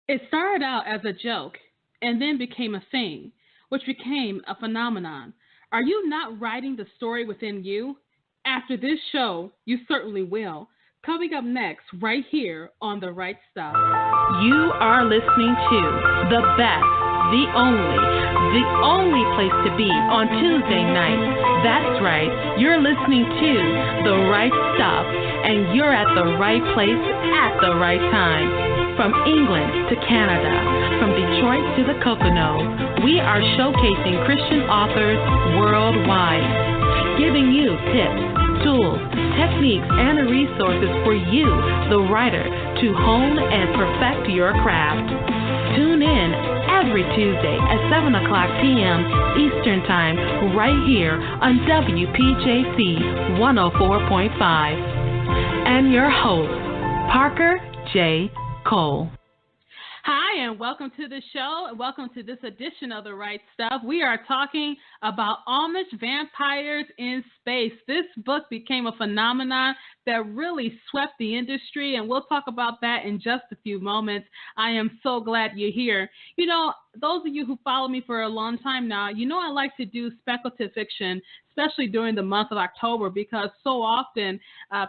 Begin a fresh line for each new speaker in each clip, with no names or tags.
It started out as a joke and then became a thing, which became a phenomenon. Are you not writing the story within you? After this show, you certainly will. Coming up next, right here on The Right Stuff. You are listening to the best, the only place to be on Tuesday night. That's right, you're listening to The Right Stuff, and you're at the right place at the right time. From England to Canada, from Detroit to the Poconos, we are showcasing Christian authors worldwide, giving you tips, tools, techniques, and resources for you, the writer, to hone and perfect your craft. Tune in every Tuesday at 7 o'clock p.m. Eastern Time right here on WPJC 104.5. And your host, Parker J. Cole. Hi, and welcome to the show, and welcome to this edition of The Right Stuff. We are talking about Amish vampires in space. This book became a phenomenon that really swept the industry, and we'll talk about that in just a few moments. I am so glad you're here. You know, those of you who follow me for a long time now, you know I like to do speculative fiction, especially during the month of October, because so often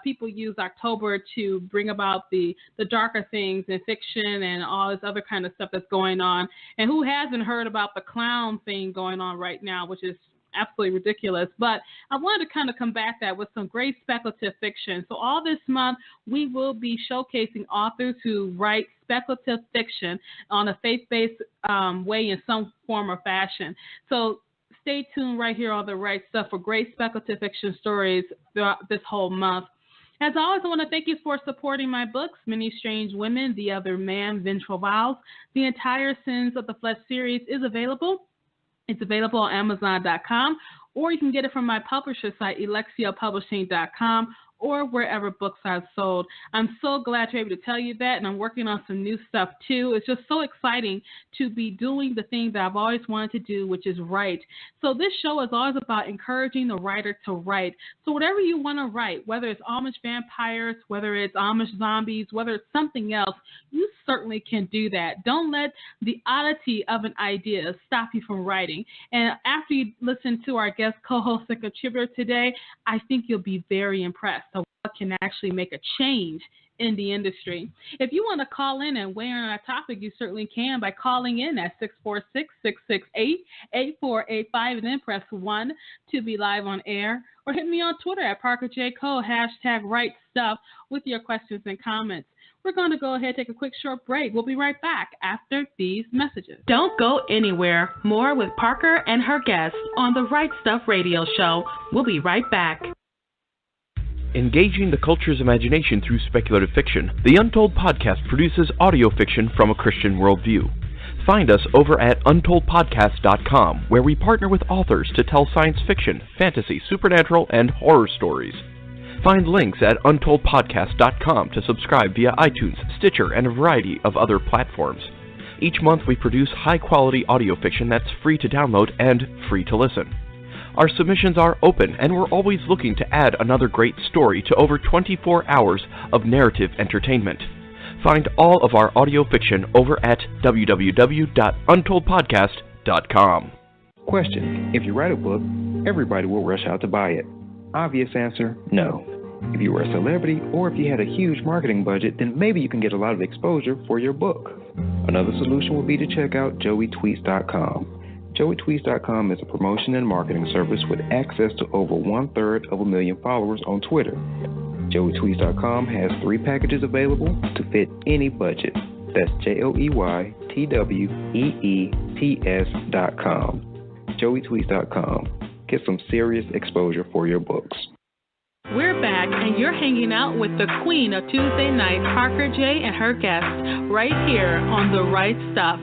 people use October to bring about the darker things in fiction and all this other kind of stuff that's going on. And who hasn't heard about the clown thing going on right now, which is absolutely ridiculous. But I wanted to kind of combat that with some great speculative fiction. So all this month, we will be showcasing authors who write speculative fiction on a faith-based way in some form or fashion. So stay tuned right here on The Right Stuff for great speculative fiction stories throughout this whole month. As always, I want to thank you for supporting my books, Many Strange Women, The Other Man, Vengeful Vows. The entire Sins of the Flesh series is available. It's available on Amazon.com, or you can get it from my publisher site, ElexioPublishing.com, or wherever books are sold. I'm so glad to be able to tell you that, and I'm working on some new stuff too. It's just so exciting to be doing the thing that I've always wanted to do, which is write. So this show is always about encouraging the writer to write. So whatever you want to write, whether it's Amish vampires, whether it's Amish zombies, whether it's something else, you certainly can do that. Don't let the oddity of an idea stop you from writing. And after you listen to our guest co-host and contributor today, I think you'll be very impressed of what can actually make a change in the industry. If you want to call in and weigh in on our topic, you certainly can by calling in at 646-668-8485 and then press 1 to be live on air, or hit me on Twitter at Parker J. Cole, #RightStuff, with your questions and comments. We're going to go ahead and take a quick short break. We'll be right back after these messages. Don't go anywhere. More with Parker and her guests on the Right Stuff Radio Show. We'll be right back.
Engaging the culture's imagination through speculative fiction, the Untold Podcast produces audio fiction from a Christian worldview. Find us over at UntouldPodcast.com, where we partner with authors to tell science fiction, fantasy, supernatural, and horror stories. Find links at UntouldPodcast.com to subscribe via iTunes, Stitcher, and a variety of other platforms. Each month we produce high-quality audio fiction that's free to download and free to listen. Our submissions are open, and we're always looking to add another great story to over 24 hours of narrative entertainment. Find all of our audio fiction over at www.untouldpodcast.com.
Question: if you write a book, everybody will rush out to buy it. Obvious answer, no. If you were a celebrity or if you had a huge marketing budget, then maybe you can get a lot of exposure for your book. Another solution would be to check out joeytweets.com. joeytweets.com is a promotion and marketing service with access to over 1/3 followers on Twitter. joeytweets.com has 3 packages available to fit any budget. That's joeytweets.com. joeytweets.com. Get some serious exposure for your books.
We're back, and you're hanging out with the queen of Tuesday night, Parker J. and her guests, right here on The Right Stuff.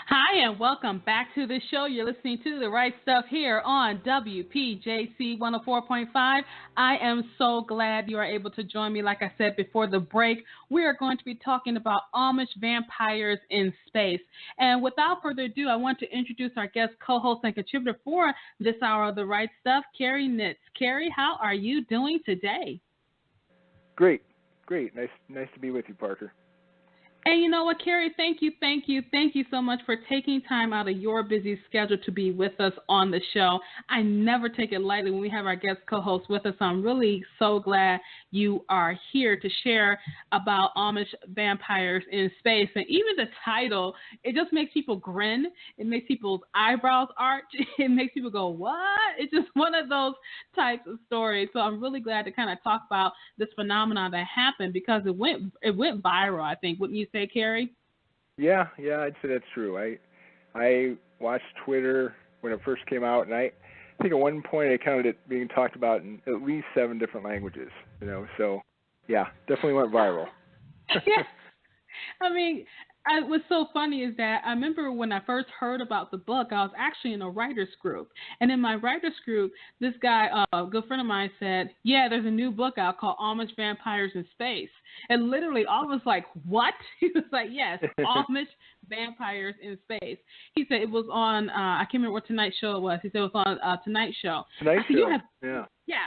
Hi, and welcome back to the show. You're listening to The Right Stuff here on WPJC 104.5. I am so glad you are able to join me. Like I said before the break, we are going to be talking about Amish vampires in space. And without further ado, I want to introduce our guest co-host and contributor for this hour of The Right Stuff, Carrie Nitz. Carrie, how are you doing today?
Great. great. Nice to be with you, Parker.
And you know what, Carrie, thank you so much for taking time out of your busy schedule to be with us on the show. I never take it lightly when we have our guest co-host with us. I'm really so glad you are here to share about Amish vampires in space. And even the title, it just makes people grin. It makes people's eyebrows arch. It makes people go, what? It's just one of those types of stories. So I'm really glad to kind of talk about this phenomenon that happened because it went viral, I think. Wouldn't you say, Carrie?
Yeah, I'd say that's true. I watched Twitter when it first came out, and I think at one point I counted it being talked about in at least 7 different languages. So yeah, definitely went viral.
Yeah. I mean, what's so funny is that I remember when I first heard about the book, I was actually in a writer's group. And in my writer's group, this guy, a good friend of mine, said, yeah, there's a new book out called Amish Vampires in Space. And literally all of us like, what? He was like, yes, Amish Vampires in Space. He said it was on, I can't remember what Tonight Show it was. He said it was on Tonight Show.
Tonight Show, yeah.
Yeah.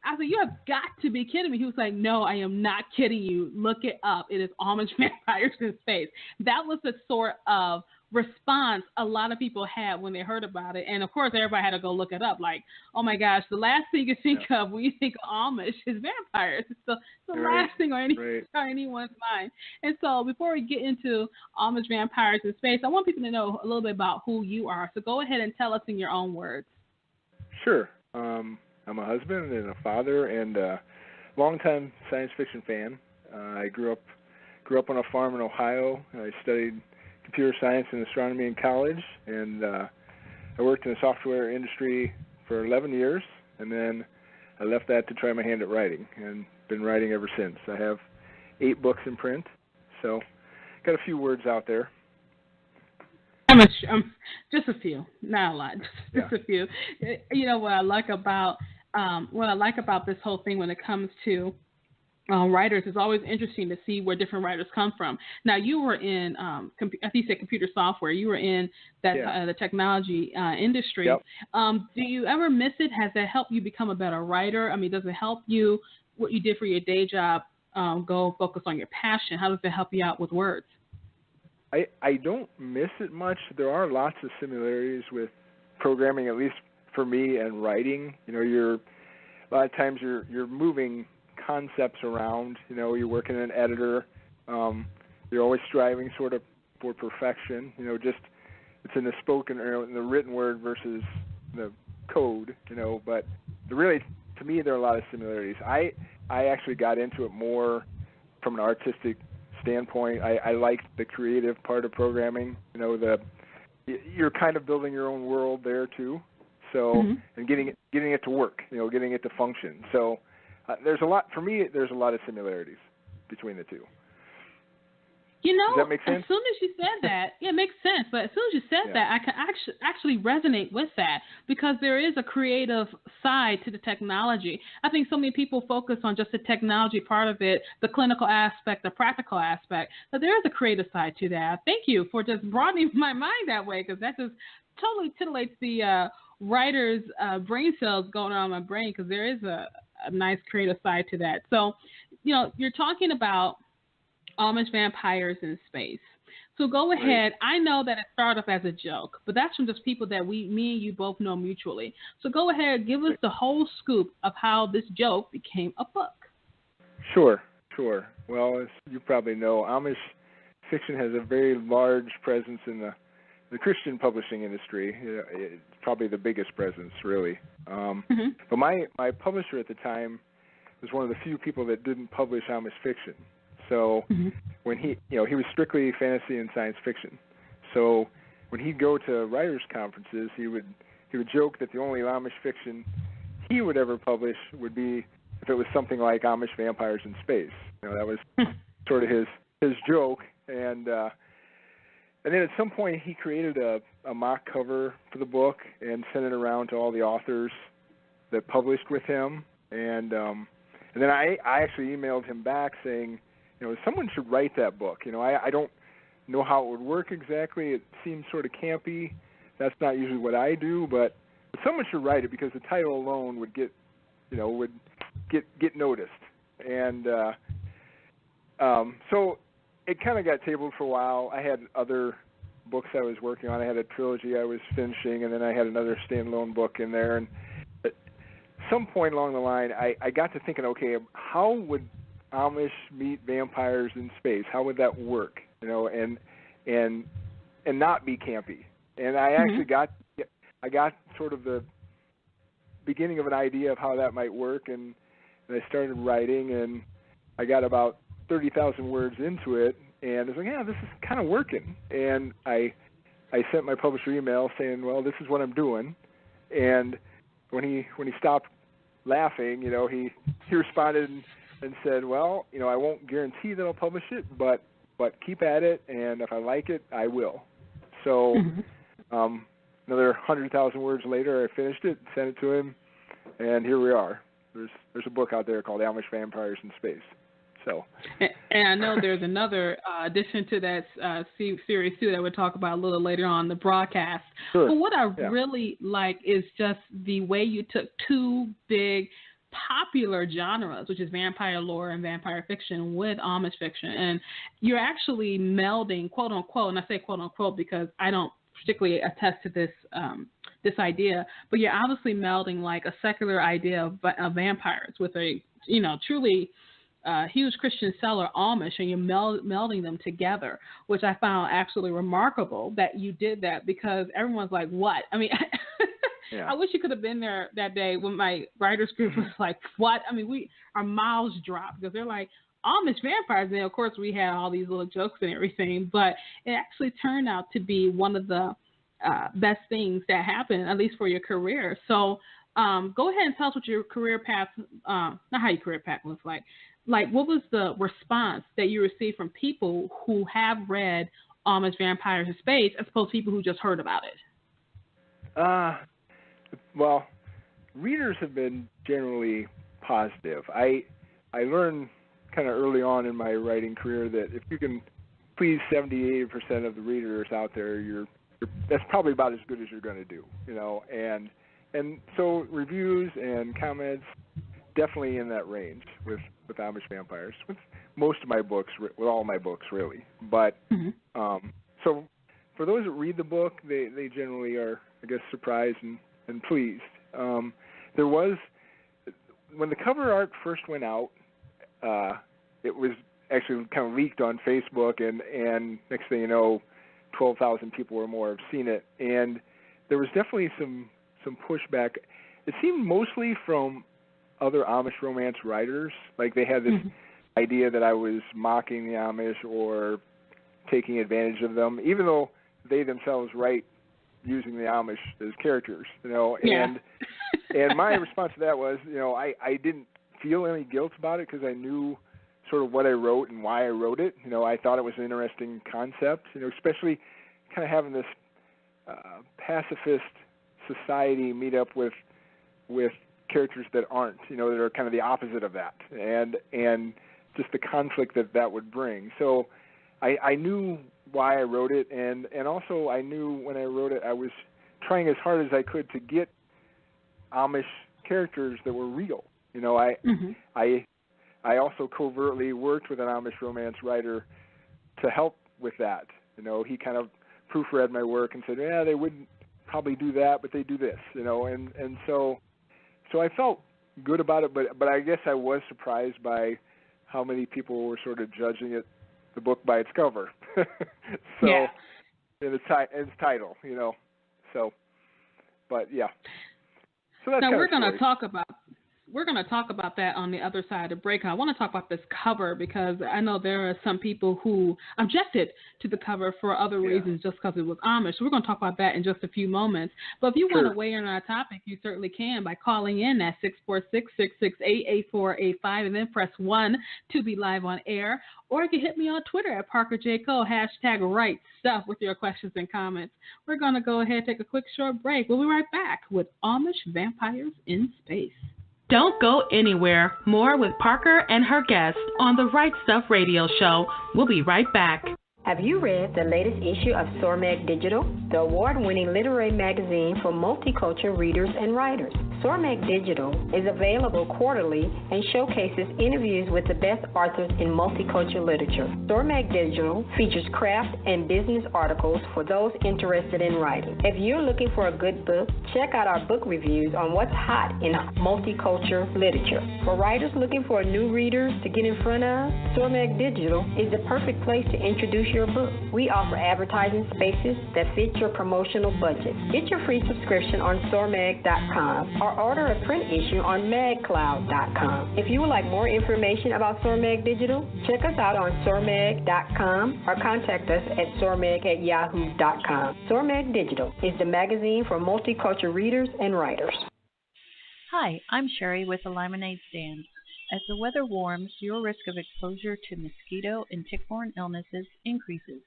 I said, you have got to be kidding me. He was like, no, I am not kidding you. Look it up. It is Amish Vampires in Space. That was the sort of response a lot of people had when they heard about it. And, of course, everybody had to go look it up. Like, oh, my gosh, the last thing you think of when you think of Amish is vampires. It's the last thing on anyone's mind. And so before we get into Amish Vampires in Space, I want people to know a little bit about who you are. So go ahead and tell us in your own words.
Sure. I'm a husband and a father and a longtime science fiction fan. I grew up on a farm in Ohio. I studied computer science and astronomy in college, and I worked in the software industry for 11 years, and then I left that to try my hand at writing, and been writing ever since. I have 8 books in print, so got a few words out there.
Just a few, not a lot, just a few. You know what I like about this whole thing when it comes to writers, it's always interesting to see where different writers come from. Now, you were in, I think you said computer software. You were in that the technology industry.
Yep.
Do you ever miss it? Has that helped you become a better writer? I mean, does it help you, what you did for your day job, go focus on your passion? How does it help you out with words?
I don't miss it much. There are lots of similarities with programming, at least for me, and writing. A lot of times you're moving concepts around. You're working in an editor. You're always striving sort of for perfection. Just it's in the spoken or in the written word versus the code. But really, to me, there are a lot of similarities. I actually got into it more from an artistic standpoint. I liked the creative part of programming. You're kind of building your own world there too. So and getting it to work. Getting it to function. So there's a lot of similarities between the two. Does that make sense?
As soon as you said that, it makes sense. But as soon as you said that, I can actually resonate with that because there is a creative side to the technology. I think so many people focus on just the technology part of it, the clinical aspect, the practical aspect, but there is a creative side to that. Thank you for just broadening my mind that way because that just totally titillates the writer's brain cells going on in my brain because there is a nice creative side to that. So, you're talking about Amish Vampires in Space. So go ahead. I know that it started off as a joke, but that's from just people that me and you both know mutually. So go ahead, give us the whole scoop of how this joke became a book. Sure.
Well, as you probably know, Amish fiction has a very large presence in the Christian publishing industry. It's probably the biggest presence, really. But my publisher at the time was one of the few people that didn't publish Amish fiction. So when he was strictly fantasy and science fiction. So when he'd go to writers' conferences, he would joke that the only Amish fiction he would ever publish would be if it was something like Amish Vampires in Space. That was sort of his joke. And then at some point he created a mock cover for the book and sent it around to all the authors that published with him. And then I actually emailed him back saying, someone should write that book. I don't know how it would work exactly. It seems sort of campy. That's not usually what I do, but someone should write it because the title alone would get noticed. And So it kind of got tabled for a while. I had other books I was working on. I had a trilogy I was finishing, and then I had another standalone book in there. And at some point along the line, I got to thinking, okay, how would Amish meet vampires in space? How would that work? And not be campy. And I actually got sort of the beginning of an idea of how that might work, and I started writing, and I got about 30,000 words into it, and I was like, yeah, this is kind of working. And I sent my publisher email saying, well, this is what I'm doing. And when he stopped laughing, he responded and said, well, I won't guarantee that I'll publish it, but keep at it, and if I like it, I will. So another 100,000 words later, I finished it, sent it to him, and here we are. There's a book out there called Amish Vampires in Space. So,
and I know there's another addition to that series too that we'll talk about a little later on the broadcast.
Sure.
But what I really like is just the way you took two big popular genres, which is vampire lore and vampire fiction, with Amish fiction, and you're actually melding, quote unquote, and I say quote unquote because I don't particularly attest to this idea, but you're obviously melding like a secular idea of vampires with a truly huge Christian seller, Amish, and you're melding them together, which I found absolutely remarkable that you did that, because everyone's like, what? I mean, I wish you could have been there that day when my writers group was like, what? I mean, our mouths dropped because they're like, Amish vampires. And of course, we had all these little jokes and everything, but it actually turned out to be one of the best things that happened, at least for your career. So go ahead and tell us what your career path, not how your career path looks like. Like, what was the response that you received from people who have read Amish Vampires in Space as opposed to people who just heard about it?
Well, readers have been generally positive. I learned kind of early on in my writing career that if you can please 70-80% of the readers out there, that's probably about as good as you're going to do, And so reviews and comments definitely in that range with Amish Vampires, with most of my books, with all my books really. But so for those that read the book, they generally are, I guess, surprised and pleased. There was, when the cover art first went out, it was actually kind of leaked on Facebook, and next thing you know, 12,000 people or more have seen it, and there was definitely some pushback. It seemed mostly from other Amish romance writers, like they had this idea that I was mocking the Amish or taking advantage of them, even though they themselves write using the Amish as characters, and my response to that was, I didn't feel any guilt about it because I knew sort of what I wrote and why I wrote it. I thought it was an interesting concept, especially kind of having this pacifist society meet up with characters that aren't, that are kind of the opposite of that, and just the conflict that would bring. So I knew why I wrote it, and also I knew when I wrote it I was trying as hard as I could to get Amish characters that were real. I also covertly worked with an Amish romance writer to help with that. He kind of proofread my work and said, they wouldn't probably do that, but they do this, and so I felt good about it, but I guess I was surprised by how many people were sort of judging the book by its cover. And its title, So, but yeah. So that's
now we're going
to
talk about that on the other side of break. I want to talk about this cover because I know there are some people who objected to the cover for other reasons just because it was Amish. So we're going to talk about that in just a few moments. But if you want to weigh in on our topic, you certainly can by calling in at 646-668-8485 and then press 1 to be live on air. Or you can hit me on Twitter at ParkerJCole, #RightStuff with your questions and comments. We're going to go ahead and take a quick short break. We'll be right back with Amish Vampires in Space. Don't go anywhere. More with Parker and her guests on the Right Stuff Radio Show. We'll be right back.
Have you read the latest issue of SORMAG Digital, the award-winning literary magazine for multicultural readers and writers? SORMAG Digital is available quarterly and showcases interviews with the best authors in multicultural literature. SORMAG Digital features craft and business articles for those interested in writing. If you're looking for a good book, check out our book reviews on what's hot in multicultural literature. For writers looking for new readers to get in front of, SORMAG Digital is the perfect place to introduce your book. We offer advertising spaces that fit your promotional budget. Get your free subscription on SORMAG.com or order a print issue on magcloud.com. If you would like more information about SORMAG Digital, check us out on SORMAG.com or contact us at SORMAG@yahoo.com. SORMAG Digital is the magazine for multicultural readers and writers.
Hi, I'm Sherry with the Lemonade Stand. As the weather warms, your risk of exposure to mosquito and tick-borne illnesses increases.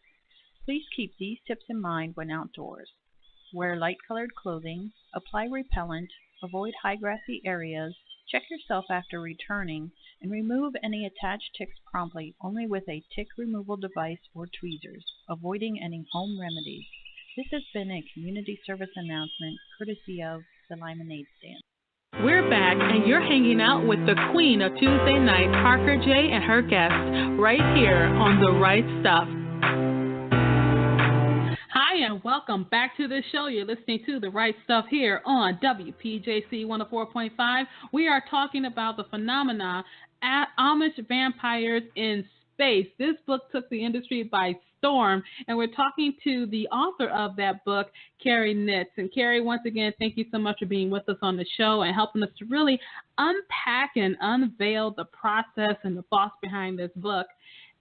Please keep these tips in mind when outdoors. Wear light-colored clothing, apply repellent, avoid high grassy areas, check yourself after returning, and remove any attached ticks promptly only with a tick removal device or tweezers, avoiding any home remedies. This has been a community service announcement courtesy of the Lemonade Stand.
We're back, and you're hanging out with the queen of Tuesday night, Parker J. and her guests, right here on The Right Stuff. Hi, and welcome back to the show. You're listening to The Right Stuff here on WPJC 104.5. We are talking about the phenomena at Amish vampires in space. This book took the industry by storm, and we're talking to the author of that book, Carrie Nitz. And Carrie, once again, thank you so much for being with us on the show and helping us to really unpack and unveil the process and the thoughts behind this book.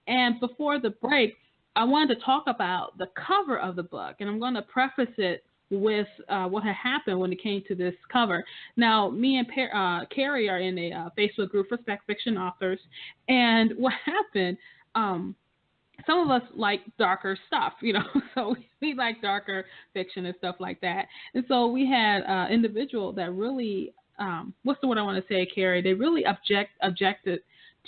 And before the break, I wanted to talk about the cover of the book, and I'm going to preface it with what had happened when it came to this cover. Now, me and Carrie are in a Facebook group, Respect Fiction Authors, and what happened, some of us like darker stuff, so we like darker fiction and stuff like that. And so we had an individual that really, what's the word I want to say, Carrie? They really objected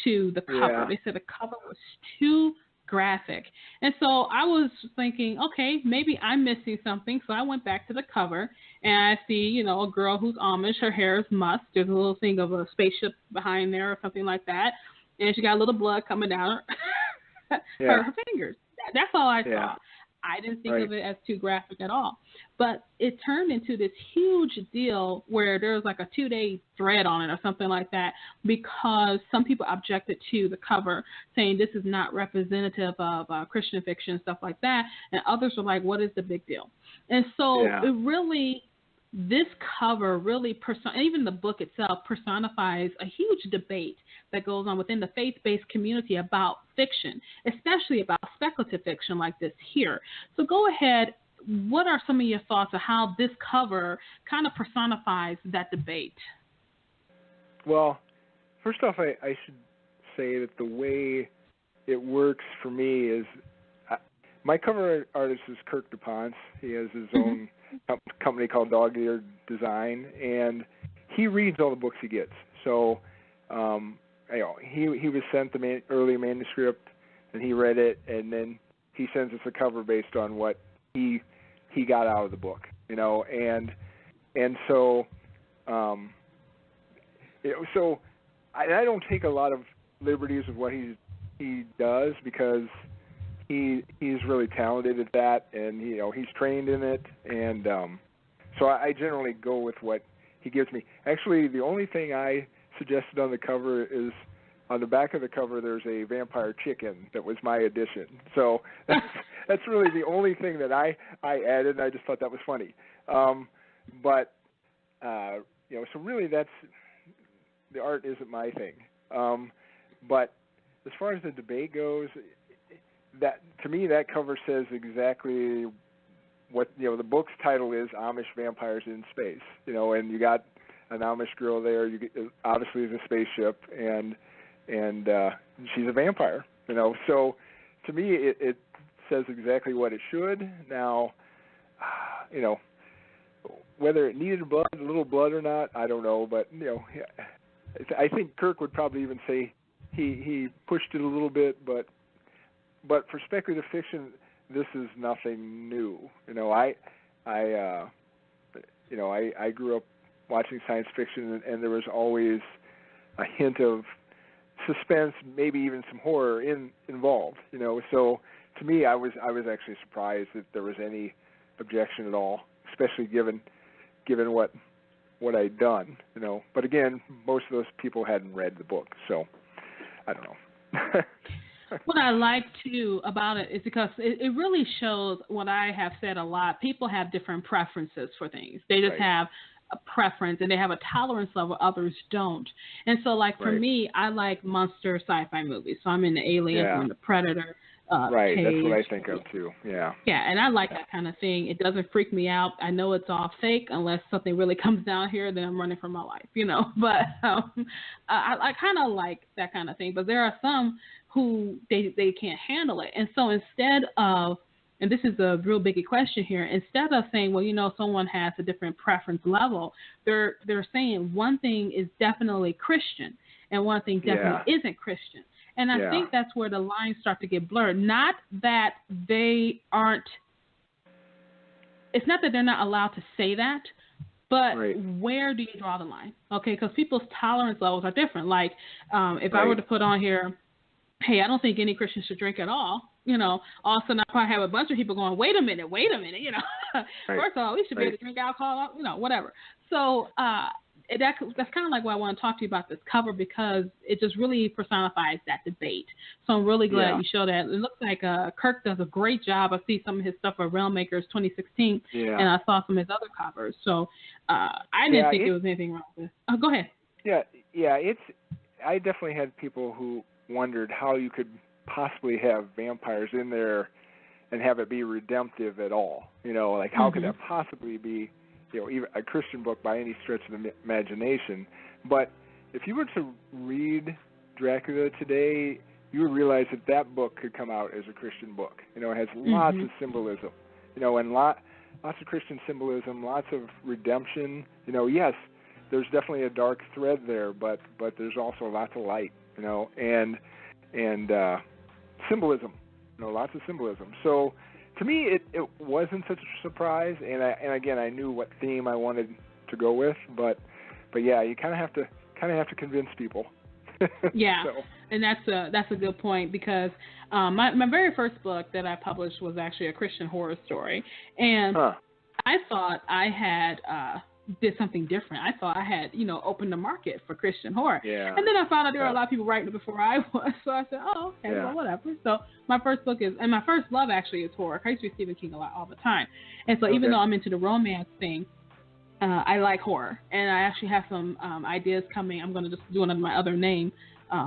to the cover. Yeah. They said the cover was too graphic. And so I was thinking, okay, maybe I'm missing something. So I went back to the cover and I see, a girl who's Amish. Her hair is musk. There's a little thing of a spaceship behind there or something like that. And she got a little blood coming down her fingers. That's all I saw. I didn't think of it as too graphic at all. But it turned into this huge deal where there was like a 2-day thread on it or something like that because some people objected to the cover, saying this is not representative of Christian fiction, stuff like that. And others were like, what is the big deal? And so it really, this cover really, even the book itself personifies a huge debate that goes on within the faith-based community about fiction, especially about speculative fiction like this here. So go ahead. What are some of your thoughts on how this cover kind of personifies that debate?
Well, first off, I should say that the way it works for me is my cover artist is Kirk DuPont. He has his own company called Dog Ear Design, and he reads all the books he gets. So he was sent the early manuscript, and he read it, and then he sends us a cover based on what he got out of the book, and so so I don't take a lot of liberties with what he does because he's really talented at that, and he's trained in it, and so I generally go with what he gives me. Actually, the only thing I suggested on the cover is on the back of the cover there's a vampire chicken that was my addition. So that's really the only thing that I added, and I just thought that was funny. But so really that's the art isn't my thing. But as far as the debate goes, that to me that cover says exactly what the book's title is: Amish Vampires in Space. And you got an Amish girl there. Obviously, there's a spaceship, and she's a vampire. So to me it says exactly what it should. Now, whether it needed a little blood or not, I don't know. But I think Kirk would probably even say he pushed it a little bit, but but for speculative fiction, this is nothing new. I grew up watching science fiction, and there was always a hint of suspense, maybe even some horror involved. So to me, I was actually surprised that there was any objection at all, especially given what I'd done. But again, most of those people hadn't read the book, so I don't know.
What I like, too, about it is because it really shows what I have said a lot. People have different preferences for things. They just have a preference, and they have a tolerance level others don't. And so, like, for me, I like monster sci-fi movies. So I'm in the Alien, I'm in the Predator.
Right,
Cage.
That's what I think of, too, Yeah, and
I like that kind of thing. It doesn't freak me out. I know it's all fake unless something really comes down here, then I'm running for my life, But I kind of like that kind of thing. But there are some who they can't handle it. And so instead of, and this is a real biggie question here, instead of saying, well, someone has a different preference level, they're saying one thing is definitely Christian and one thing definitely isn't Christian. And I think that's where the lines start to get blurred. Not that they aren't, it's not that they're not allowed to say that, but where do you draw the line? Okay, because people's tolerance levels are different. Like if I were to put on here, hey, I don't think any Christian should drink at all, all of a sudden I probably have a bunch of people going, wait a minute, First of all, we should be able to drink alcohol, whatever. So that's kind of like why I want to talk to you about this cover, because it just really personifies that debate. So I'm really glad you showed that. It looks like Kirk does a great job. I see some of his stuff at Realm Makers 2016, and I saw some of his other covers. So I didn't think there was anything wrong with it. Oh, go ahead.
I definitely had people who wondered how you could possibly have vampires in there and have it be redemptive at all. Like how could that possibly be even a Christian book by any stretch of the imagination? But if you were to read Dracula today, you would realize that book could come out as a Christian book. It has lots of symbolism, and lots of Christian symbolism, lots of redemption. Yes, there's definitely a dark thread there, but there's also lots of light, and symbolism, lots of symbolism. So to me, it wasn't such a surprise, and again, I knew what theme I wanted to go with, but yeah, you kind of have to convince people.
And that's a good point, because my very first book that I published was actually a Christian horror story, and I thought I had did something different. I thought I had opened the market for Christian horror, and then I found out there were a lot of people writing it before I was, so I said, oh, okay, well, whatever. So my first book is, and my first love actually is horror. I used to read Stephen King a lot all the time, and so even though I'm into the romance thing, I like horror, and I actually have some ideas coming. I'm going to just do it under my other name,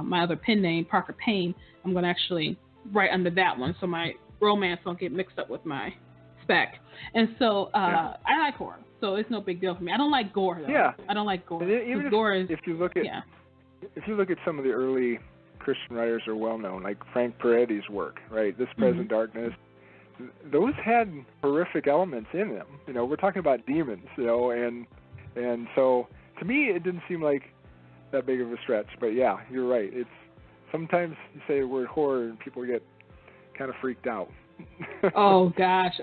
my other pen name, Parker Payne. I'm going to actually write under that one, so my romance won't get mixed up with my spec. And so I like horror, so it's no big deal for me. I don't like gore, though. I don't like gore.
Even if you look at some of the early Christian writers are well known, like Frank Peretti's work, right? This Present Darkness. Those had horrific elements in them. We're talking about demons, and so to me it didn't seem like that big of a stretch. But yeah, you're right. It's sometimes you say the word horror and people get kind of freaked out.
Oh gosh,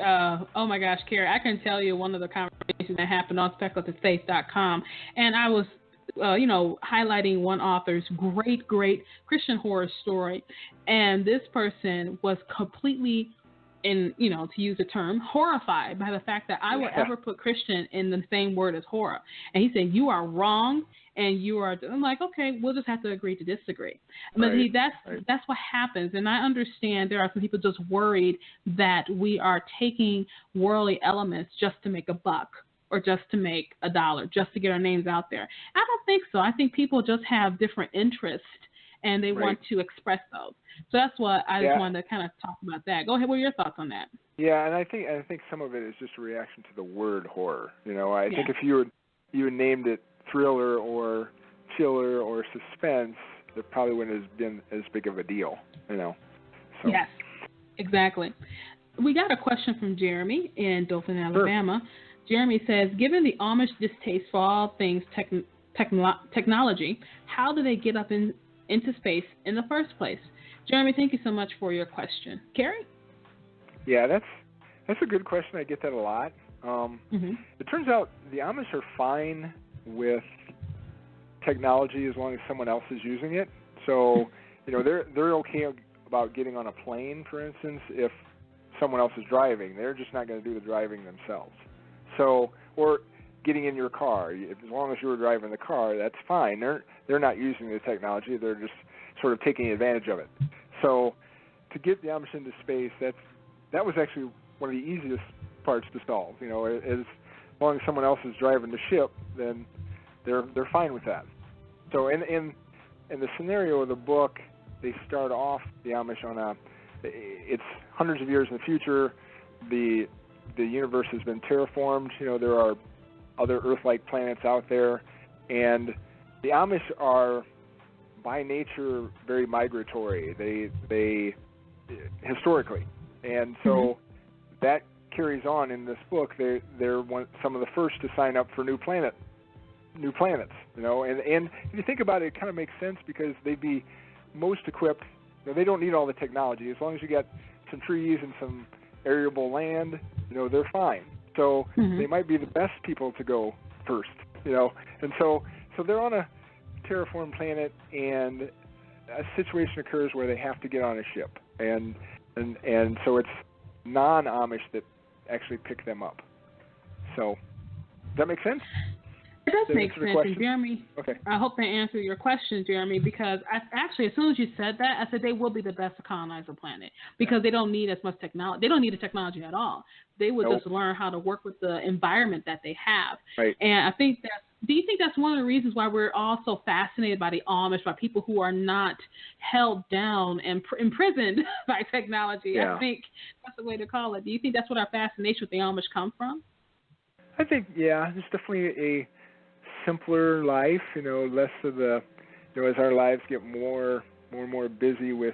oh my gosh, Carrie, I can tell you one of the conversations that happened on speculativefaith.com, and I was highlighting one author's great Christian horror story, and this person was completely, to use the term, horrified by the fact that I would ever put Christian in the same word as horror. And he said, you are wrong, and you are, I'm like, okay, we'll just have to agree to disagree. But that's what happens. And I understand there are some people just worried that we are taking worldly elements just to make a buck, or just to make $1, just to get our names out there. I don't think so. I think people just have different interests, and they want to express those. So that's what I just wanted to kind of talk about that. Go ahead. What are your thoughts on that?
Yeah, and I think some of it is just a reaction to the word horror. I think if you had named it thriller or chiller or suspense, it probably wouldn't have been as big of a deal. So.
Yes, exactly. We got a question from Jeremy in Dothan, Alabama. Jeremy says, given the Amish distaste for all things technology, how do they get up into space in the first place? Jeremy, thank you so much for your question. Carrie?
Yeah, that's a good question. I get that a lot. It turns out the Amish are fine with technology as long as someone else is using it. So, they're okay about getting on a plane, for instance, if someone else is driving. They're just not going to do the driving themselves. So, or getting in your car. As long as you're driving the car, that's fine. They're not using the technology. They're just sort of taking advantage of it. So, to get the Amish into space, that was actually one of the easiest parts to solve. As long as someone else is driving the ship, then they're fine with that. So, in the scenario of the book, they start off the Amish on it's hundreds of years in the future. The universe has been terraformed. There are other Earth-like planets out there, and the Amish are by nature very migratory. They historically, and so that carries on in this book. They're some of the first to sign up for new planets. And if you think about it, it kind of makes sense because they'd be most equipped. They don't need all the technology. As long as you got some trees and some arable land, they're fine. So they might be the best people to go first, And so they're on a terraformed planet, and a situation occurs where they have to get on a ship, and so it's non-Amish that actually pick them up. So does that make sense?
It does make sense, and Jeremy.
Okay.
I hope that answered your question, Jeremy, because actually, as soon as you said that, I said they will be the best to colonize the planet because they don't need as much technology. They don't need the technology at all. They would just learn how to work with the environment that they have.
Right.
And I think do you think that's one of the reasons why we're all so fascinated by the Amish, by people who are not held down and imprisoned by technology?
Yeah.
I think that's the way to call it. Do you think that's what our fascination with the Amish come from?
I think, it's definitely a simpler life, less of the, as our lives get more and more busy with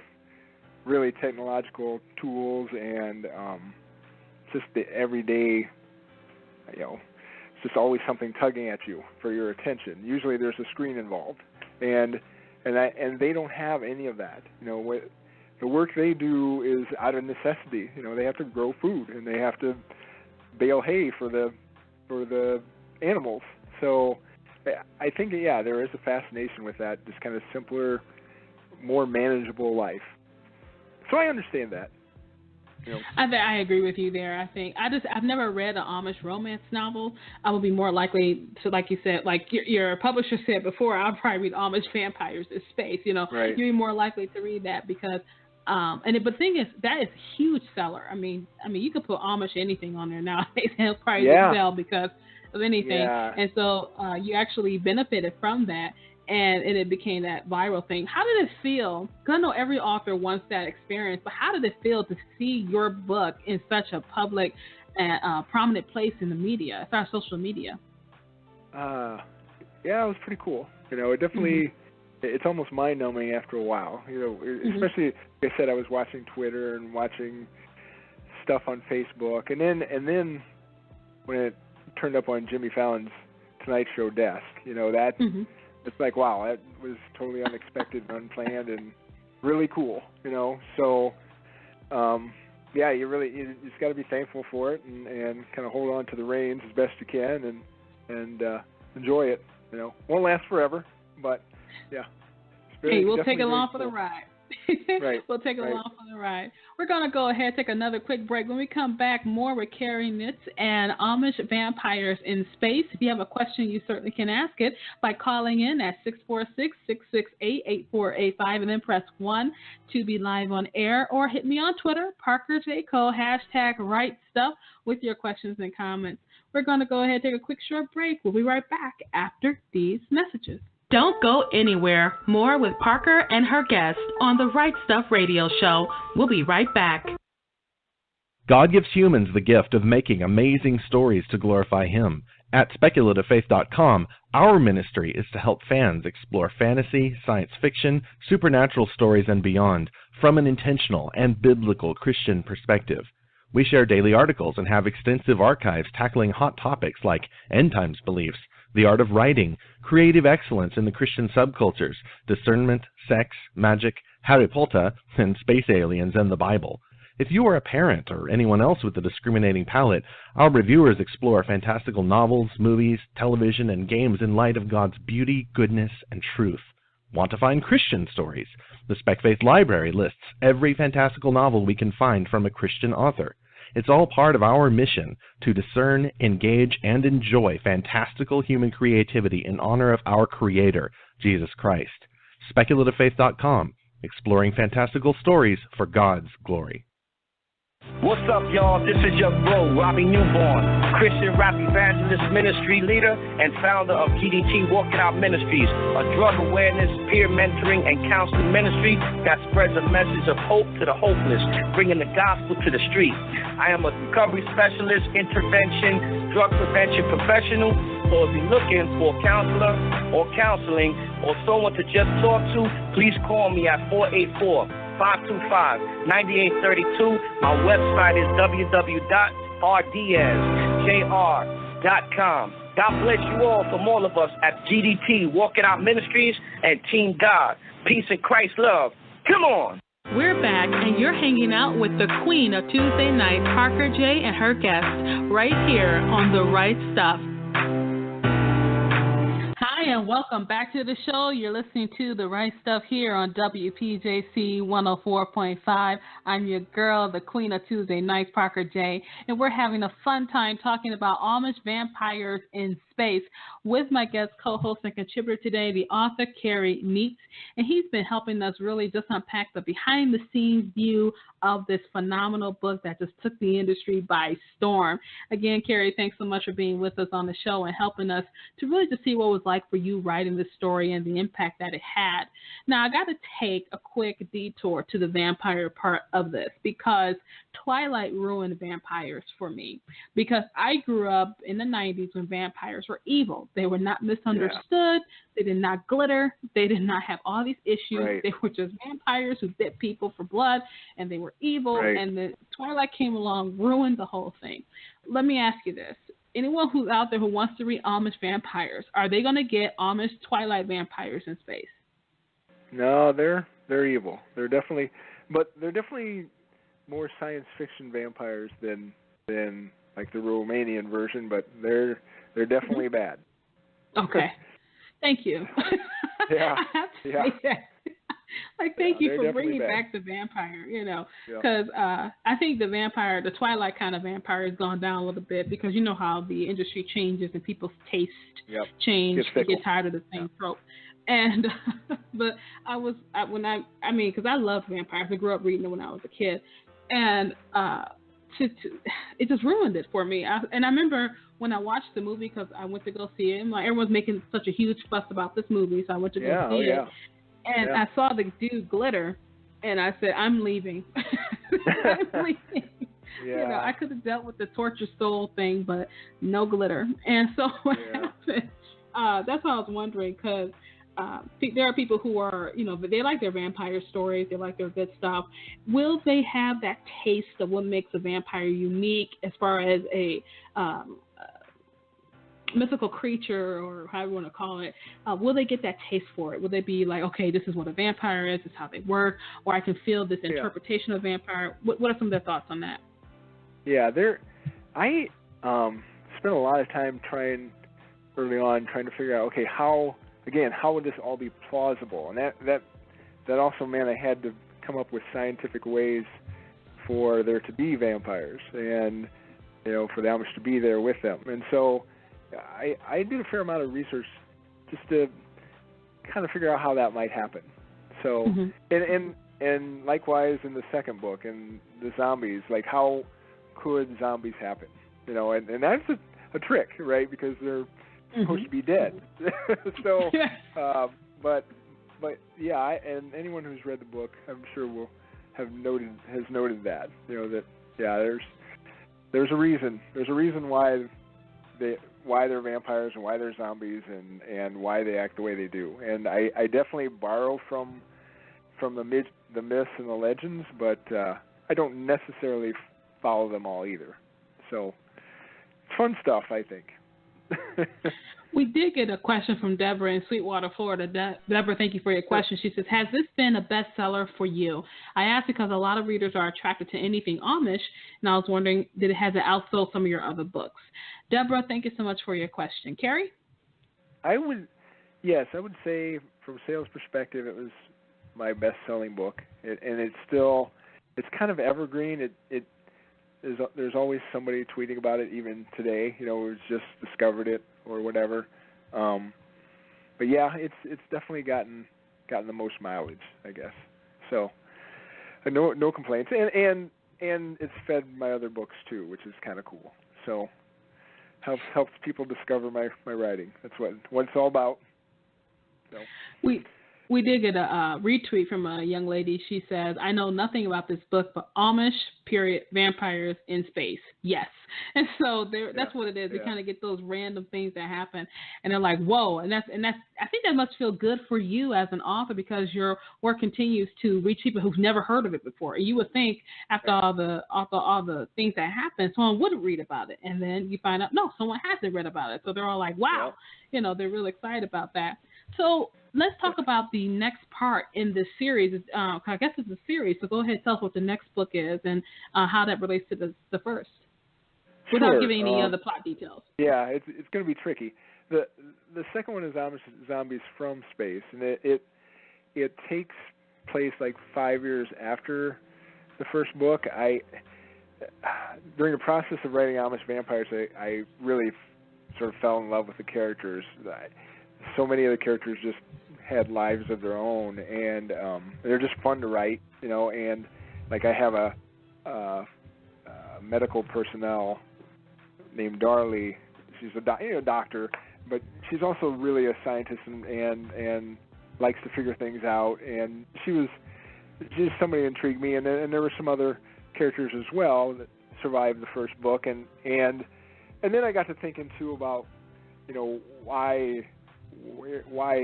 really technological tools and just the everyday, it's just always something tugging at you for your attention. Usually there's a screen involved, and they don't have any of that. The work they do is out of necessity. They have to grow food and they have to bale hay for the animals. So I think, there is a fascination with that, this kind of simpler, more manageable life. So I understand that.
I agree with you there. I think I've never read an Amish romance novel. I would be more likely to, like you said, like your publisher said before, I'll probably read Amish Vampires in Space.
Right.
You'd be more likely to read that because, but the thing is, that is a huge seller. I mean, you could put Amish anything on there nowadays and it'll probably sell because of anything.
Yeah.
And so you actually benefited from that. And it became that viral thing. How did it feel? Because I know every author wants that experience, but how did it feel to see your book in such a public and prominent place in the media, as far as social media?
It was pretty cool. It definitely, it's almost mind-numbing after a while. Especially, like I said, I was watching Twitter and watching stuff on Facebook, and then when it turned up on Jimmy Fallon's Tonight Show desk, it's like, wow, that was totally unexpected and unplanned and really cool, So, you just got to be thankful for it and kind of hold on to the reins as best you can and enjoy it. Won't last forever, but
we'll take it along for the ride.
Right.
We'll take it along for the ride. We're going to go ahead and take another quick break. When we come back, more with Carrie Nitz and Amish Vampires in Space. If you have a question, you certainly can ask it by calling in at 646-668-8485 and then press 1 to be live on air, or hit me on Twitter, Parker J. Cole, #WriteStuff with your questions and comments. We're going to go ahead and take a quick short break. We'll be right back after these messages.
Don't go anywhere. More with Parker and her guests on the Right Stuff Radio Show. We'll be right back.
God gives humans the gift of making amazing stories to glorify Him. At SpeculativeFaith.com, our ministry is to help fans explore fantasy, science fiction, supernatural stories, and beyond from an intentional and biblical Christian perspective. We share daily articles and have extensive archives tackling hot topics like end times beliefs, the art of writing, creative excellence in the Christian subcultures, discernment, sex, magic, Harry Potter, and space aliens and the Bible. If you are a parent or anyone else with a discriminating palate, our reviewers explore fantastical novels, movies, television, and games in light of God's beauty, goodness, and truth. Want to find Christian stories? The Spec Faith Library lists every fantastical novel we can find from a Christian author. It's all part of our mission to discern, engage, and enjoy fantastical human creativity in honor of our Creator, Jesus Christ. SpeculativeFaith.com, exploring fantastical stories for God's glory.
What's up, y'all? This is your bro, Robbie Newborn, Christian rap evangelist ministry leader and founder of GDT Walking Out Ministries, a drug awareness, peer mentoring, and counseling ministry that spreads a message of hope to the hopeless, bringing the gospel to the street. I am a recovery specialist, intervention, drug prevention professional, so if you're looking for a counselor or counseling or someone to just talk to, please call me at 484-525-9832. My website is www.rdsjr.com. God bless you all from all of us at GDT, Walking Out Ministries, and Team God. Peace and Christ love. Come on.
We're back, and you're hanging out with the queen of Tuesday night, Parker J. and her guests, right here on The Right Stuff. Hi, and welcome back to the show. You're listening to The Right Stuff here on WPJC 104.5. I'm your girl, the queen of Tuesday nights, Parker J. And we're having a fun time talking about Amish vampires in space with my guest co-host and contributor today, the author Carrie Meeks. And he's been helping us really just unpack the behind-the-scenes view of this phenomenal book that just took the industry by storm. Again, Carrie, thanks so much for being with us on the show and helping us to really just see what it was like for you writing this story and the impact that it had. Now, I got to take a quick detour to the vampire part of this because Twilight ruined vampires for me, because I grew up in the 90s when vampires were evil. They were not misunderstood. Yeah. They did not glitter. They did not have all these issues. Right. They were just vampires who bit people for blood, and they were evil. Right. And the Twilight came along, ruined the whole thing. Let me ask you this. Anyone who's out there who wants to read Amish vampires, are they going to get Amish Twilight vampires in space?
No, they're evil. They're definitely more science fiction vampires than like the Romanian version, but they're definitely bad.
Okay. Thank you.
Yeah.
Like, thank you for bringing back the vampire, because I think the Twilight kind of vampire has gone down a little bit, because you know how the industry changes and people's taste change. They get tired of the same trope. And but because I love vampires. I grew up reading them when I was a kid, and it just ruined it for me. I remember when I watched the movie, because I went to go see it, and everyone's making such a huge fuss about this movie, so I went to go see it. And I saw the dude glitter, and I said, I'm leaving. I'm leaving. Yeah. I could have dealt with the torture soul thing, but no glitter. And so what happened, that's what I was wondering, because there are people who are, they like their vampire stories, they like their good stuff. Will they have that taste of what makes a vampire unique as far as a mythical creature, or however you want to call it? Will they get that taste for it? Will they be like, okay, this is what a vampire is, this is how they work, or I can feel this interpretation of vampire? What are some of their thoughts on that?
Yeah, I spent a lot of time early on trying to figure out, okay, how would this all be plausible? And that also meant I had to come up with scientific ways for there to be vampires, and for the Amish to be there with them. And so I did a fair amount of research just to kind of figure out how that might happen. So and likewise in the second book, and the zombies, like how could zombies happen? And that's a trick, right? Because they're supposed to be dead. So, but yeah, and anyone who's read the book, I'm sure has noted that, there's a reason. There's a reason why they're vampires and why they're zombies and why they act the way they do. And I definitely borrow from the myths and the legends, but I don't necessarily follow them all either. So it's fun stuff, I think.
We did get a question from Deborah in Sweetwater, Florida. Deborah, thank you for your question. She says, has this been a bestseller for you? I asked because a lot of readers are attracted to anything Amish, and I was wondering, has it outsold some of your other books? Deborah, thank you so much for your question. Carrie?
I would say from a sales perspective, it was my best-selling book, and it's kind of evergreen. There's always somebody tweeting about it, even today, who's just discovered it or whatever. But yeah, it's definitely gotten the most mileage, I guess. So no complaints, and it's fed my other books too, which is kind of cool. So helps people discover my writing. That's what it's all about. So.
We did get a retweet from a young lady. She says, I know nothing about this book, but Amish, period, vampires in space. Yes. And so that's what it is. You kind of get those random things that happen, and they're like, whoa. And that's I think that must feel good for you as an author, because your work continues to reach people who've never heard of it before. And you would think after all the things that happen, someone would read about it. And then you find out, no, someone hasn't read about it. So they're all like, wow, they're really excited about that. So let's talk about the next part in this series. I guess it's a series, so go ahead and tell us what the next book is and how that relates to the first, without giving any other plot details.
Yeah, it's going to be tricky. The second one is Amish Zombies from Space, and it takes place like 5 years after the first book. During the process of writing Amish Vampires, I really sort of fell in love with the characters. So many of the characters just had lives of their own, and they're just fun to write, and like I have a medical personnel named Darlie. She's a doctor, but she's also really a scientist and likes to figure things out, and she's somebody who intrigued me, and there were some other characters as well that survived the first book, and then I got to thinking too about why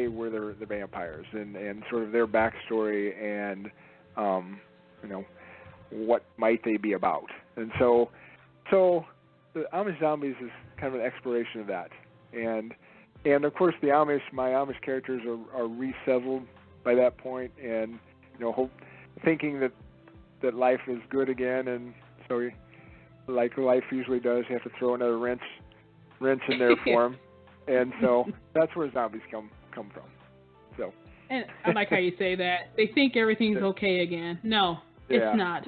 were there the vampires and sort of their backstory and what might they be about. And so the Amish Zombies is kind of an exploration of that. And of course my Amish characters are resettled by that point, and thinking that life is good again, and so like life usually does, you have to throw another wrench in there for them. And so that's where zombies come from. So.
And I like how you say that. They think everything's okay again. No, it's not.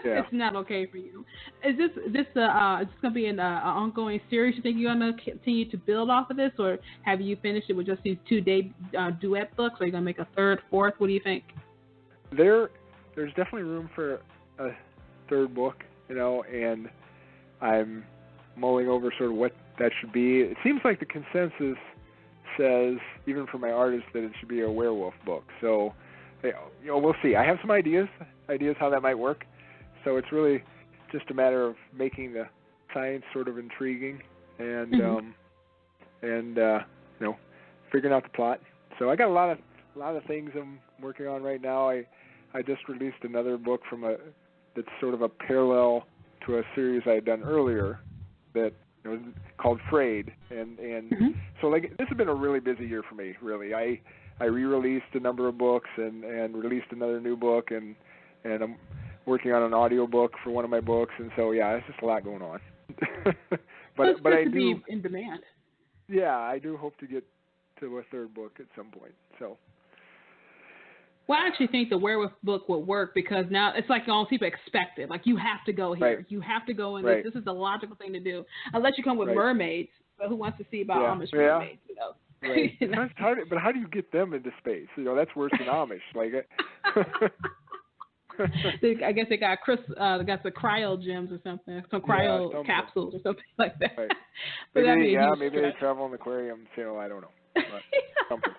It's not okay for you. Is this going to be an ongoing series? You think you're going to continue to build off of this, or have you finished it with just these 2 duet books? Are you going to make a third, fourth? What do you think?
There's definitely room for a third book, and I'm mulling over sort of what that should be. It seems like the consensus says, even for my artist, that it should be a werewolf book. So, we'll see. I have some ideas how that might work. So it's really just a matter of making the science sort of intriguing and figuring out the plot. So I got a lot of things I'm working on right now. I just released another book that's sort of a parallel to a series I had done earlier that was called Frayed, and so like this has been a really busy year for me. Really, I re-released a number of books and released another new book, and I'm working on an audio book for one of my books, and so it's just a lot going on. but I do
be in demand.
Yeah, I do hope to get to a third book at some point. So.
Well, I actually think the werewolf book would work because now it's like all people expect it. Like, you have to go here. Right. You have to go in this. This is the logical thing to do. Unless you come with mermaids, but who wants to see about Amish mermaids?
Right. It's hard, but how do you get them into space? That's worse than Amish.
I guess they got the cryo gems or something, some cryo capsules or something like that.
Right.
But
maybe they travel in the aquarium. I don't know. But something.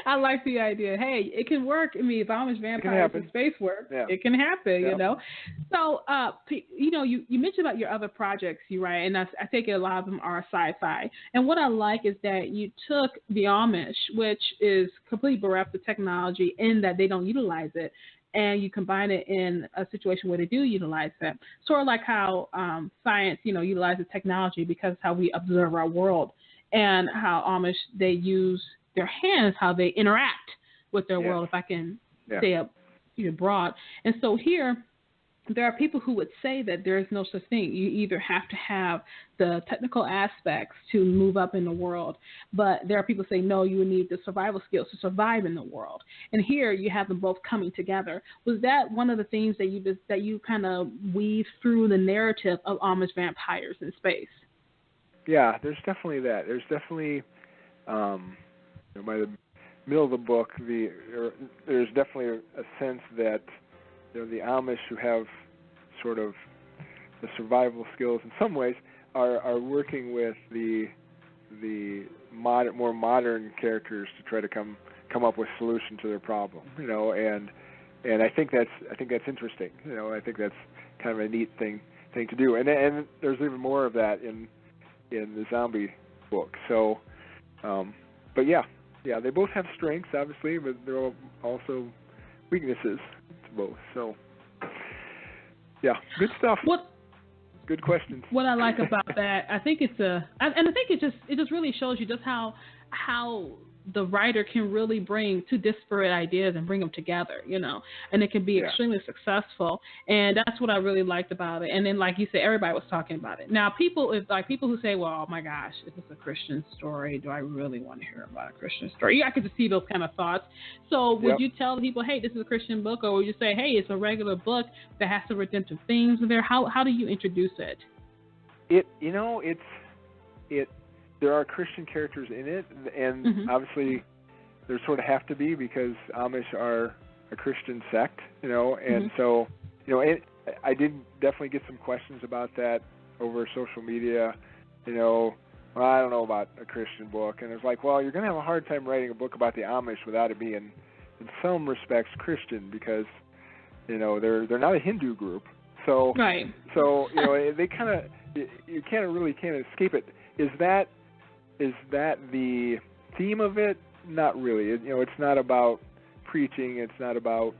I like the idea. Hey, it can work. I mean, if Amish vampires in space work, it can happen, So, you mentioned about your other projects you write, and I take it a lot of them are sci-fi. And what I like is that you took the Amish, which is completely bereft of technology in that they don't utilize it, and you combine it in a situation where they do utilize that. Sort of like how science, utilizes technology because it's how we observe our world, and how Amish, they use their hands, how they interact with their world, if I can say up broad. And so here, there are people who would say that there is no such thing. You either have to have the technical aspects to move up in the world, but there are people who say, no, you need the survival skills to survive in the world. And here you have them both coming together. Was that one of the things that you kind of weave through the narrative of Amish vampires in space?
Yeah, there's definitely that. There's definitely, by the middle of the book, there's definitely a sense that the Amish, who have sort of the survival skills in some ways, are working with the more modern characters to try to come up with a solution to their problem. And I think that's interesting. I think that's kind of a neat thing to do. And there's even more of that in the zombie book. So, but yeah, they both have strengths, obviously, but there are also weaknesses to both. So, yeah, good stuff. Good questions.
What I like about that, I think it just really shows you just how the writer can really bring two disparate ideas and bring them together, and it can be extremely successful. And that's what I really liked about it. And then, like you said, everybody was talking about it. Now, people who say, well, oh my gosh, is this a Christian story? Do I really want to hear about a Christian story? I could just see those kind of thoughts. So would you tell people, hey, this is a Christian book, or would you say, hey, it's a regular book that has some redemptive themes in there? How do you introduce it?
There are Christian characters in it, and obviously there sort of have to be, because Amish are a Christian sect, and so, I did definitely get some questions about that over social media, well, I don't know about a Christian book, and it's like, well, you're going to have a hard time writing a book about the Amish without it being, in some respects, Christian, because, they're not a Hindu group, so, they kind of, you can't escape it. Is that the theme of it? Not really. It's not about preaching. It's not about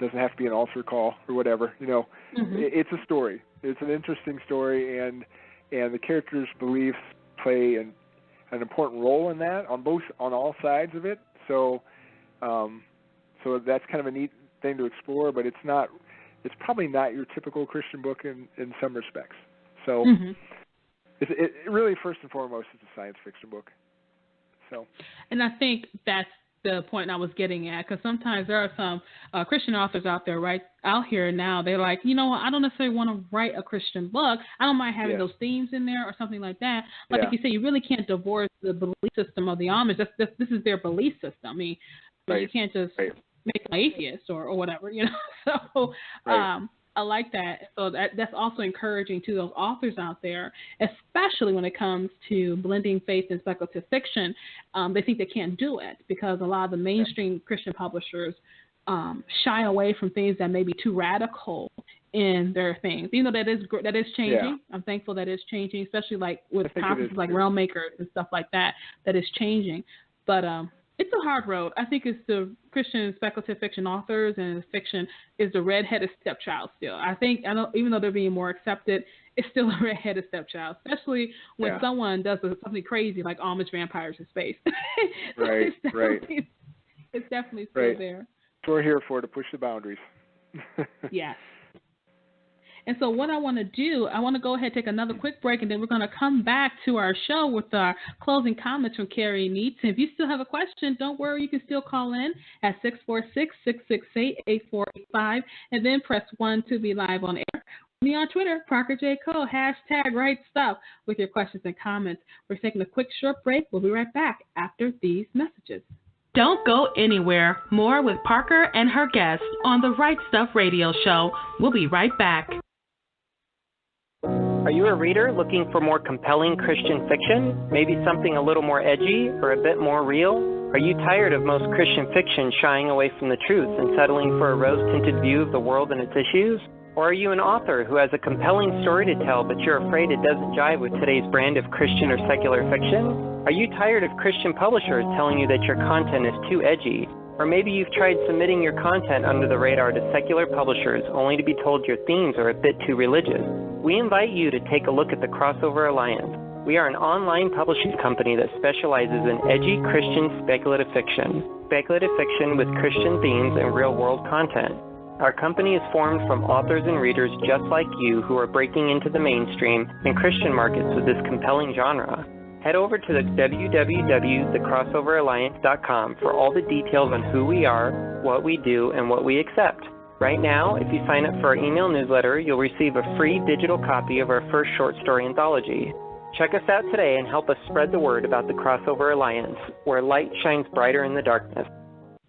doesn't have to be an altar call or whatever. It's a story. It's an interesting story, and the characters' beliefs play an important role in that on all sides of it. So that's kind of a neat thing to explore. But it's probably not your typical Christian book in some respects. So. It really, first and foremost, is a science fiction book. So, and
I think that's the point I was getting at, because sometimes there are some Christian authors out here now. They're like, I don't necessarily want to write a Christian book. I don't mind having those themes in there or something like that. Like you say, you really can't divorce the belief system of the Amish. This is their belief system. I mean, you can't just make them atheists or whatever, So. I like that. So that's also encouraging to those authors out there, especially when it comes to blending faith and speculative fiction. They think they can't do it because a lot of the mainstream Christian publishers shy away from things that may be too radical in their things. That is changing. I'm thankful that it's changing, especially like with conferences like Realm Makers and stuff like that is changing. But it's a hard road. I think it's the Christian speculative fiction authors, and fiction is the redheaded stepchild still. I know, even though they're being more accepted, it's still a redheaded stepchild, especially when someone does something crazy like Amish vampires in space.
Right.
It's definitely still there.
So we're here to push the boundaries.
Yes. And so what I want to do, I want to go ahead and take another quick break, and then we're going to come back to our show with our closing comments from Carrie Neitz. And if you still have a question, don't worry, you can still call in at 646-668-8485, and then press 1 to be live on air. Me on Twitter, Parker J. Cole, #RightStuff with your questions and comments. We're taking a quick short break. We'll be right back after these messages. Don't go anywhere. More with Parker and her guests on the Right Stuff Radio Show. We'll be right back.
Are you a reader looking for more compelling Christian fiction? Maybe something a little more edgy or a bit more real? Are you tired of most Christian fiction shying away from the truth and settling for a rose-tinted view of the world and its issues? Or are you an author who has a compelling story to tell, but you're afraid it doesn't jive with today's brand of Christian or secular fiction? Are you tired of Christian publishers telling you that your content is too edgy? Or maybe you've tried submitting your content under the radar to secular publishers only to be told your themes are a bit too religious. We invite you to take a look at the Crossover Alliance. We are an online publishing company that specializes in edgy Christian speculative fiction with Christian themes and real-world content. Our company is formed from authors and readers just like you who are breaking into the mainstream and Christian markets with this compelling genre. Head over to the www.thecrossoveralliance.com for all the details on who we are, what we do, and what we accept. Right now, if you sign up for our email newsletter, you'll receive a free digital copy of our first short story anthology. Check us out today and help us spread the word about the Crossover Alliance, where light shines brighter in the darkness.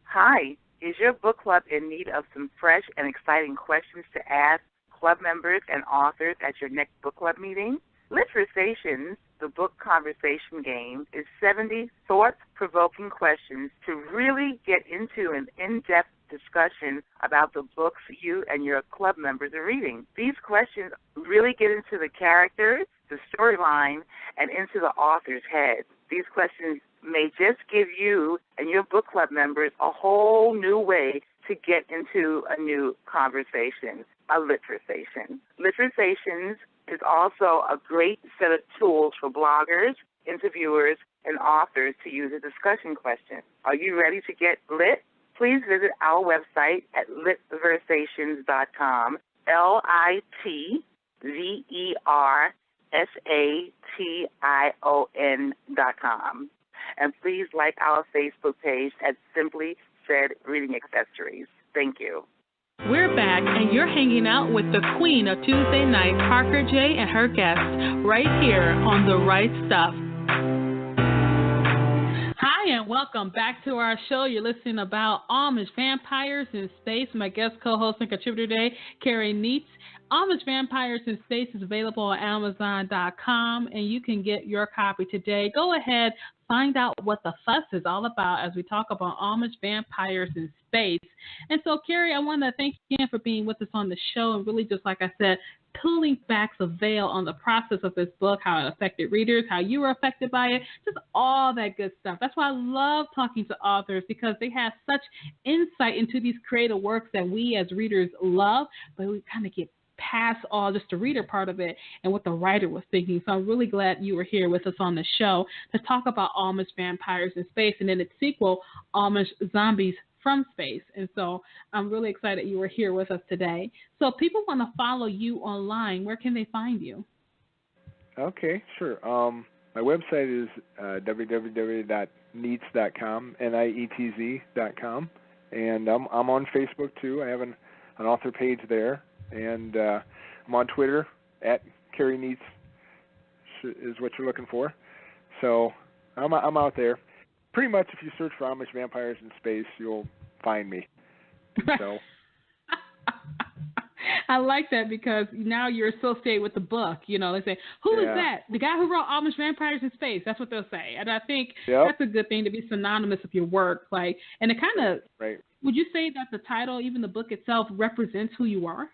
Hi, is your book club in need of some fresh and exciting questions to ask club members and authors at your next book club meeting? Literations, the book conversation game, is 70 thought-provoking questions to really get into an in-depth discussion about the books you and your club members are reading. These questions really get into the characters, the storyline, and into the author's head. These questions may just give you and your book club members a whole new way to get into a new conversation, a literation. Literations is also a great set of tools for bloggers, interviewers, and authors to use a discussion question. Are you ready to get lit? Please visit our website at litversations.com, LITVERSATION.com. And please like our Facebook page at Simply Said Reading Accessories. Thank you.
We're back, and you're hanging out with the queen of Tuesday night, Parker J., and her guests, right here on The Right Stuff. Hi, and welcome back to our show. You're listening about Amish Vampires in Space. My guest co-host and contributor today, Carrie Neitz. Amish Vampires in Space is available on Amazon.com, and you can get your copy today. Go ahead, find out what the fuss is all about as we talk about Amish Vampires in Space. And so, Carrie, I want to thank you again for being with us on the show and really, just like I said, pulling back the veil on the process of this book, how it affected readers, how you were affected by it, just all that good stuff. That's why I love talking to authors, because they have such insight into these creative works that we as readers love, but we kind of get past all just the reader part of it and what the writer was thinking. So I'm really glad you were here with us on the show to talk about Amish Vampires in Space, and then its sequel, Amish Zombies from Space. And so I'm really excited you were here with us today. So if people want to follow you online, where can they find you?
Okay, sure. My website is www.neitz.com, NIETZ.com, and I'm on Facebook too. I have an author page there. And I'm on Twitter at Carrie Neitz is what you're looking for. So I'm out there. Pretty much, if you search for Amish Vampires in Space, you'll find me. So
I like that, because now you're associated with the book. You know, they say, who is that? The guy who wrote Amish Vampires in Space. That's what they'll say. And I think that's a good thing, to be synonymous with your work. Like, and it kind of, would you say that the title, even the book itself, represents who you are?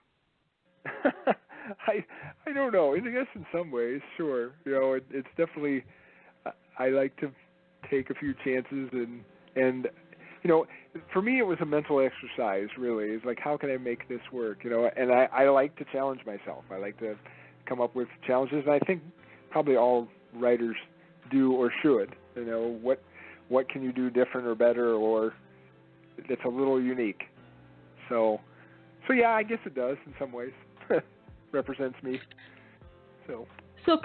I don't know. I guess in some ways, sure. You know, it's definitely. I like to take a few chances, and you know, for me, it was a mental exercise. Really, it's like, how can I make this work? You know, and I like to challenge myself. I like to come up with challenges, and I think probably all writers do or should. You know, what can you do different or better, or that's a little unique. So yeah, I guess it does in some ways. Represents me. So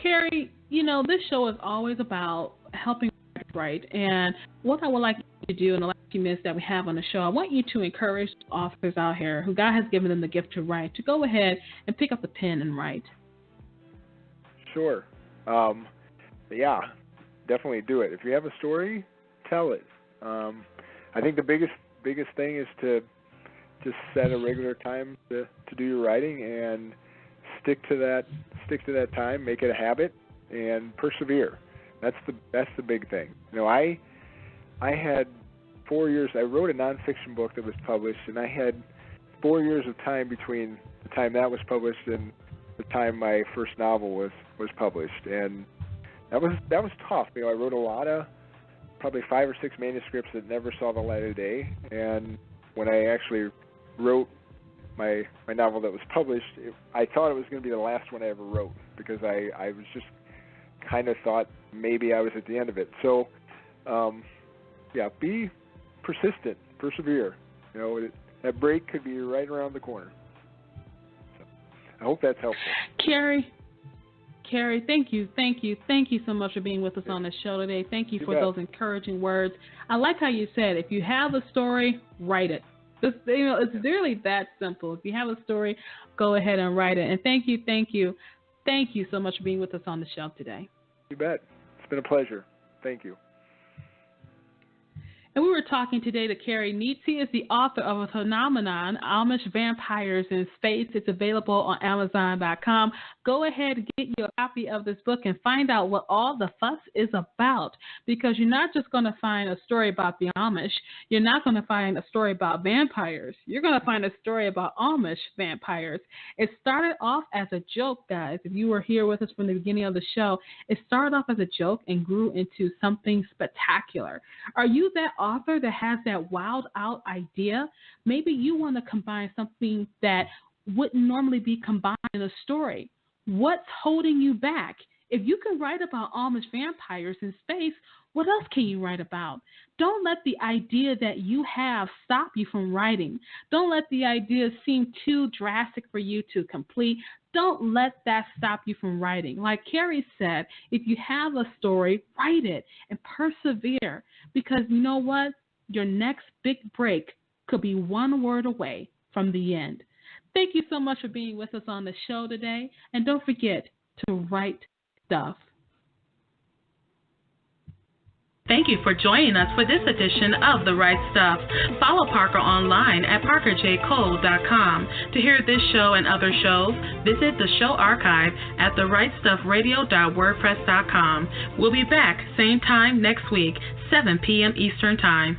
Carrie, you know, this show is always about helping write. And what I would like you to do in the last few minutes that we have on the show, I want you to encourage authors out here who God has given them the gift to write to go ahead and pick up the pen and write.
Sure. Yeah, definitely do it. If you have a story, tell it. I think the biggest thing is to just set a regular time to do your writing and stick to that time, make it a habit, and persevere. That's the big thing. You know, I had 4 years. I wrote a nonfiction book that was published, and I had 4 years of time between the time that was published and the time my first novel was published, and that was tough. You know, I wrote a lot of probably 5 or 6 manuscripts that never saw the light of day. And when I actually wrote my novel that was published, I thought it was going to be the last one I ever wrote, because I was just kind of thought maybe I was at the end of it. So, be persistent, persevere. That break could be right around the corner. So, I hope that's helpful.
Carrie, thank you so much for being with us on the show today. Thank you for those encouraging words. I like how you said, if you have a story, write it. It's really that simple. If you have a story, go ahead and write it. And thank you so much for being with us on the show today.
You bet. It's been a pleasure. Thank you.
And we were talking today to Carrie Neitz. He is the author of a phenomenon, Amish Vampires in Space. It's available on Amazon.com. Go ahead and get your copy of this book and find out what all the fuss is about, because you're not just going to find a story about the Amish. You're not going to find a story about vampires. You're going to find a story about Amish vampires. It started off as a joke, guys. If you were here with us from the beginning of the show, it started off as a joke and grew into something spectacular. Are you that author that has that wild out idea? Maybe you want to combine something that wouldn't normally be combined in a story. What's holding you back? If you can write about Amish vampires in space, what else can you write about? Don't let the idea that you have stop you from writing. Don't let the idea seem too drastic for you to complete. Don't let that stop you from writing. Like Carrie said, if you have a story, write it and persevere, because you know what? Your next big break could be one word away from the end. Thank you so much for being with us on the show today. And don't forget to write stuff. Thank you for joining us for this edition of The Right Stuff. Follow Parker online at parkerjcole.com. To hear this show and other shows, visit the show archive at therightstuffradio.wordpress.com. We'll be back same time next week, 7 p.m. Eastern Time.